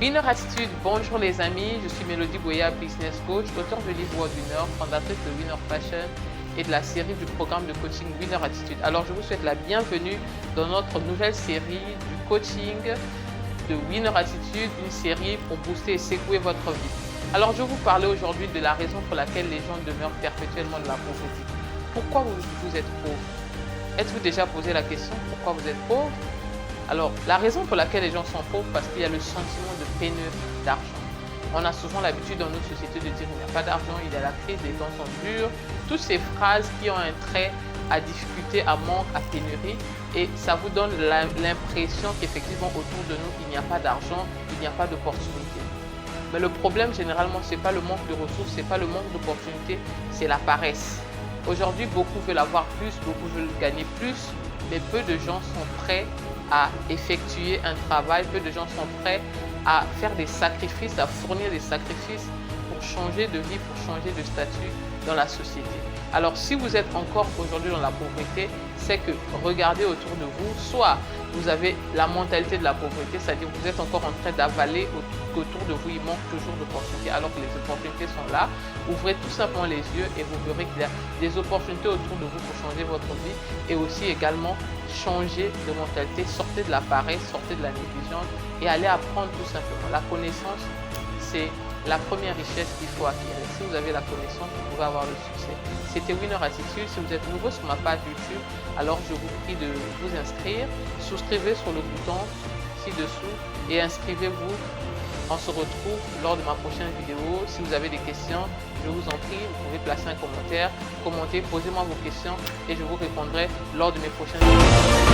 Winner Attitude, bonjour les amis, je suis Mélodie Boya, business coach, auteur de livre Word Winner, fondatrice de Winner Fashion et de la série du programme de coaching Winner Attitude. Alors je vous souhaite la bienvenue dans notre nouvelle série du coaching de Winner Attitude, une série pour booster et secouer votre vie. Alors je vais vous parler aujourd'hui de la raison pour laquelle les gens demeurent perpétuellement dans la pauvreté. Pourquoi vous êtes pauvre? Êtes-vous déjà posé la question pourquoi vous êtes pauvre? Alors, la raison pour laquelle les gens sont pauvres, parce qu'il y a le sentiment de pénurie d'argent. On a souvent l'habitude dans notre société de dire il n'y a pas d'argent, il y a la crise, les temps sont durs. Toutes ces phrases qui ont un trait à difficulté, à manque, à pénurie. Et ça vous donne l'impression qu'effectivement autour de nous, il n'y a pas d'argent, il n'y a pas d'opportunité. Mais le problème, généralement, ce n'est pas le manque de ressources, ce n'est pas le manque d'opportunités, c'est la paresse. Aujourd'hui, beaucoup veulent avoir plus, beaucoup veulent gagner plus, mais peu de gens sont prêts à effectuer un travail, peu de gens sont prêts à faire des sacrifices, à fournir des sacrifices pour changer de vie, pour changer de statut dans la société. Alors si vous êtes encore aujourd'hui dans la pauvreté, c'est que regardez autour de vous, soit vous avez la mentalité de la pauvreté, c'est-à-dire que vous êtes encore en train d'avaler qu'autour de vous, il manque toujours d'opportunités alors que les opportunités sont là. Ouvrez tout simplement les yeux et vous verrez qu'il y a des opportunités autour de vous pour changer votre vie et aussi également changer de mentalité, sortez de la paresse, sortez de la négligence et allez apprendre tout simplement. La connaissance, c'est la première richesse qu'il faut acquérir. Si vous avez la connaissance, vous pouvez avoir le succès. C'était Winner Attitude. Si vous êtes nouveau sur ma page YouTube, alors je vous prie de vous inscrire. Souscrivez sur le bouton ci-dessous et inscrivez-vous. On se retrouve lors de ma prochaine vidéo. Si vous avez des questions, je vous en prie, vous pouvez placer un commentaire, commentez, posez-moi vos questions et je vous répondrai lors de mes prochaines vidéos.